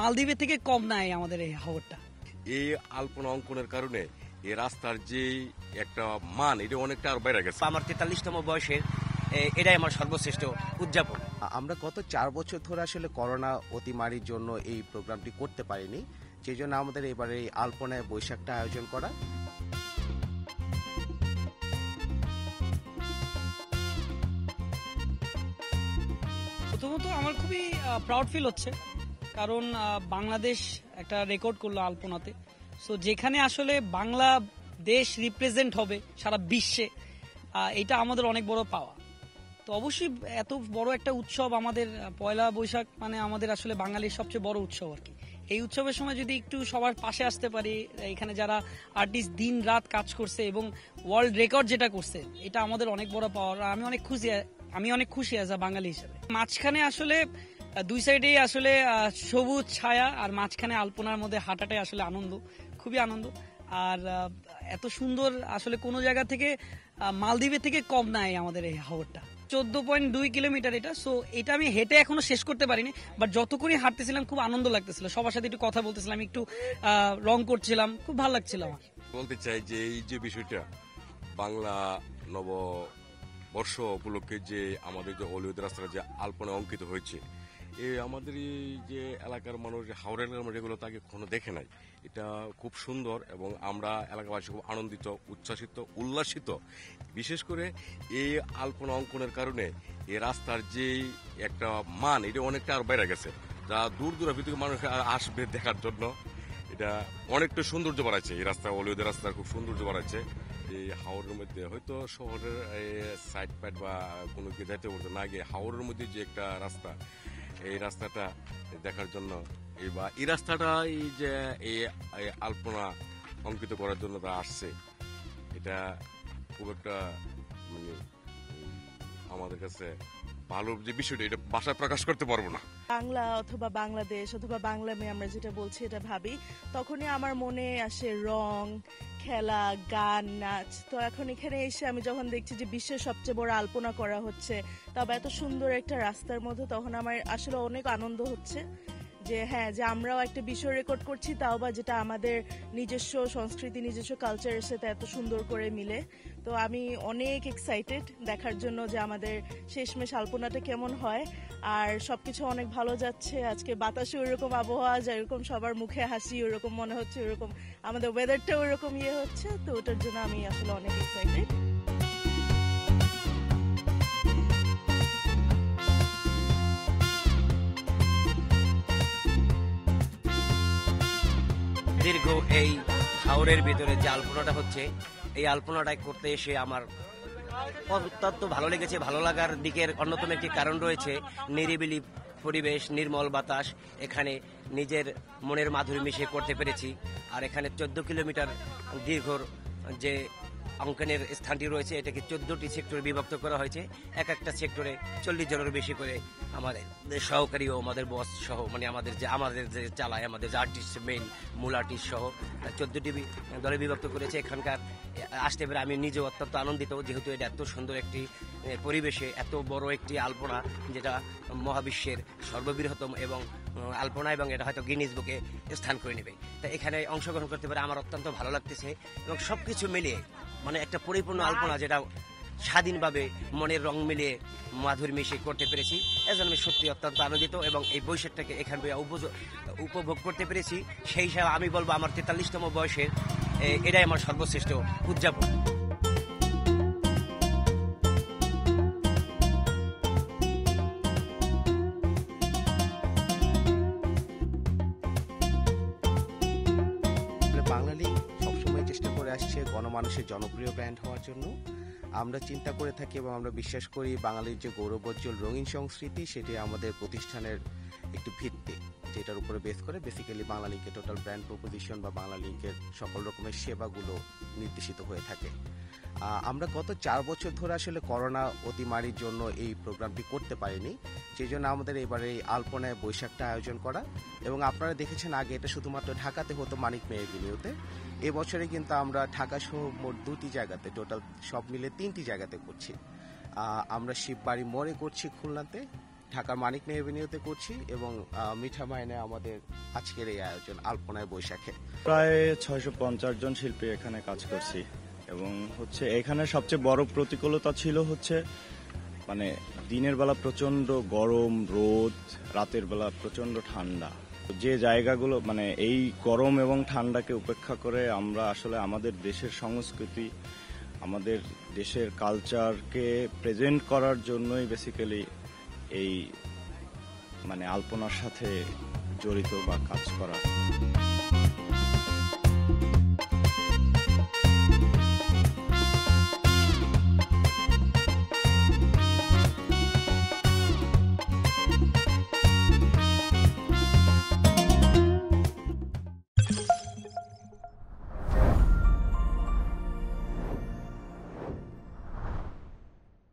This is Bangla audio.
মালদ্বীপের থেকে কম নাই আমাদের এই হাওরটা। এই আলপনা অঙ্কনের কারণে এই রাস্তার যে একটা মান এটা অনেকটা আর বেড়ে গেছে। আমার 43তম বয়সের এটাই আমার সর্বশ্রেষ্ঠ উদযাপন। আমরা গত 4 বছর ধরে আসলে করোনা অতিমারির জন্য এই প্রোগ্রামটি করতে পারিনি, সেই জন্য আমাদের এবারে এই আলপনায় বৈশাখটা আয়োজন করা। প্রথমত আমার খুবই প্রাউড ফিল হচ্ছে, কারণ বাংলাদেশ একটা রেকর্ড করলো আলপনাতে। সো যেখানে আসলে বাংলাদেশ রিপ্রেজেন্ট হবে সারা বিশ্বে, এটা আমাদের অনেক বড় পাওয়া। তো অবশ্যই এত বড় একটা উৎসব আমাদের পয়লা বৈশাখ মানে আমাদের আসলে বাঙালির সবচেয়ে বড় উৎসব আর কি। এই উৎসবের সময় যদি একটু সবার পাশে আসতে পারি, এখানে যারা আর্টিস্ট দিন রাত কাজ করছে এবং ওয়ার্ল্ড রেকর্ড যেটা করছে, এটা আমাদের অনেক বড় পাওয়ার। আমি অনেক খুশি অ্যাজ আ বাঙালি হিসেবে। মাঝখানে আসলে দুই সাইডেই আসলে সবুজ ছায়া, আর মাঝখানে আলপনার মধ্যে হাঁটাটাই আসলে আনন্দ, খুবই আনন্দ। আর এত সুন্দর আসলে কোনো জায়গা থেকে মালদ্বীপের থেকে কম নাই আমাদের এই হাওরটা। 14.2 কিলোমিটার এটা। সো এটা আমি হেঁটে এখনো শেষ করতে পারিনি, বাট যতক্ষণই হাঁটতেছিলাম খুব আনন্দ লাগতেছিল, সবার সাথে একটু কথা বলতেছিলাম, একটু রং করছিলাম, খুব ভালো লাগছিল আমার। বলতে চাই যে এই যে বিষয়টা বাংলা নববর্ষ উপলক্ষে যে আমাদের যে অলিউড রাস্তাটা যে আলপনা অঙ্কিত হয়েছে, আমাদের এই যে এলাকার মানুষ যে হাওড়া এলাকার মানুষ এগুলো তাকে কখনো দেখে নাই। এটা খুব সুন্দর এবং আমরা এলাকাবাসী খুব আনন্দিত, উচ্ছ্বাসিত, উল্লাসিত। বিশেষ করে এই আলপনা অঙ্কনের কারণে এই রাস্তার যে একটা মান এটা অনেকটা আর বেড়ে গেছে, যা দূর দূরান্ত থেকে মানুষ আসবে দেখার জন্য। এটা অনেকটা সৌন্দর্য বাড়াচ্ছে, এই রাস্তা অলিউদের রাস্তার খুব সৌন্দর্য বাড়াচ্ছে। এই হাওড়ের মধ্যে হয়তো শহরের সাইড পাইড বা কোনো কি যাইতে পারতো না, গিয়ে হাওড়ের মধ্যে যে একটা রাস্তা, এই রাস্তাটা দেখার জন্য এই রাস্তাটা এই যে এই আলপনা অঙ্কিত করার জন্য তারা আসছে, এটা খুব একটা মানে আমাদের কাছে ভালো যে বিষয়টা, এটা ভাষায় প্রকাশ করতে পারবো না। বাংলা অথবা বাংলাদেশ অথবা বাংলা মেয়ে আমরা যেটা বলছি এটা ভাবি, তখনই আমার মনে আসে রং, খেলা, গান, নাচ। তো এখন এখানে এসে আমি যখন দেখছি যে বিশ্বের সবচেয়ে বড় আলপনা করা হচ্ছে, তবে এত সুন্দর একটা রাস্তার মধ্যে, তখন আমার আসলে অনেক আনন্দ হচ্ছে যে হ্যাঁ, যে আমরাও একটা বিশ্ব রেকর্ড করছি, তাও বা যেটা আমাদের নিজস্ব সংস্কৃতি, নিজস্ব কালচারের সাথে এত সুন্দর করে মিলে। তো আমি অনেক এক্সাইটেড দেখার জন্য যে আমাদের শেষমেশ আলপনাটা কেমন হয়। আর সবকিছু অনেক ভালো যাচ্ছে। আজকে বাতাসে ওইরকম আবহাওয়া, যেরকম সবার মুখে হাসি, ওইরকম মনে হচ্ছে, ওইরকম আমাদের ওয়েদারটাও ওইরকম হচ্ছে। তো ওটার জন্য আমি আসলে অনেক এক্সাইটেড। দীর্ঘ এই হাওরের ভিতরে যে আলপনাটা হচ্ছে, এই আলপনাটা করতে এসে আমার অত্যন্ত ভালো লেগেছে। ভালো লাগার দিকের অন্যতম একটি কারণ রয়েছে নিরিবিলি পরিবেশ, নির্মল বাতাস। এখানে নিজের মনের মাধুরী মিশিয়ে করতে পেরেছি। আর এখানে 14 কিলোমিটার দীর্ঘ যে অঙ্কনের স্থানটি রয়েছে, এটাকে 14টি সেক্টরে বিভক্ত করা হয়েছে। এক একটা সেক্টরে 40 জনের বেশি করে আমাদের সহকারী ও আমাদের বস সহ, মানে আমাদের যে চালায়, আমাদের যে আর্টিস্ট, মেইন মূল আর্টিস্ট সহ 14টি দলে বিভক্ত করেছে। এখানকার আসতে পেরে আমি নিজেও অত্যন্ত আনন্দিত, যেহেতু এটা এত সুন্দর একটি পরিবেশে এত বড় একটি আলপনা, যেটা মহাবিশ্বের সর্ববৃহত্তম এবং আলপনা, এবং এটা হয়তো গিনিস বুকে স্থান করে নেবে। তাই এখানে অংশগ্রহণ করতে পারে আমার অত্যন্ত ভালো লাগতেছে। এবং সবকিছু মিলিয়ে মানে একটা পরিপূর্ণ আলপনা, যেটা স্বাধীনভাবে মনের রং মিলিয়ে মাধুরী মিশিয়ে করতে পেরেছি। এজন্য আমি সত্যি অত্যন্ত আনন্দিত এবং এই বৈশাখটাকে এখানে উপভোগ করতে পেরেছি। সেই হিসাবে আমি বলবো আমার 43তম বয়সের এটাই আমার সর্বশ্রেষ্ঠ উদযাপন। বাঙালি সবসময় চেষ্টা করে আসছে গণমানুষের জনপ্রিয় ব্র্যান্ড হওয়ার জন্য। আমরা চিন্তা করে থাকি এবং আমরা বিশ্বাস করি বাঙালির যে গৌরবোজ্জ্বল রঙিন সংস্কৃতি, সেটি আমাদের প্রতিষ্ঠানের একটি ভিত্তি, যেটার উপরে বেস করে বেসিক্যালি বাংলা লিংকের টোটাল ব্র্যান্ড প্রপোজিশন বা বাংলা লিংকের সকল রকমের সেবাগুলো নির্দেশিত হয়ে থাকে। আমরা গত 4 বছর ধরে আসলে করোনা অতিমারির জন্য এই প্রোগ্রামটি করতে পারিনি, সেই জন্য আমাদের এবারে এই আলপনায় বৈশাখটা আয়োজন করা। এবং আপনারা দেখেছেন আগে এটা শুধুমাত্র ঢাকাতে হতো, মানিক মে এভিনিউতে। এবছরে কিন্তু আমরা ঢাকা সহ মোট 2টি জায়গাতে, টোটাল সব মিলে 3টি জায়গাতে করছি। আমরা শিববাড়ি মোড়ে করছি খুলনাতে, ঢাকার মানিক মেয়ে এভিনিউতে করছি এবং মিঠা মাইনে আমাদের আজকের এই আয়োজন আলপনায় বৈশাখে। প্রায় 650 জন শিল্পী এখানে কাজ করছি এবং হচ্ছে এখানে সবচেয়ে বড় প্রতিকূলতা ছিল হচ্ছে মানে দিনের বেলা প্রচন্ড গরম রোদ, রাতের বেলা প্রচন্ড ঠান্ডা। যে জায়গাগুলো মানে এই গরম এবং ঠান্ডাকে উপেক্ষা করে আমরা আসলে আমাদের দেশের সংস্কৃতি, আমাদের দেশের কালচারকে প্রেজেন্ট করার জন্যই বেসিক্যালি এই মানে আলপনার সাথে জড়িত বা কাজ করা।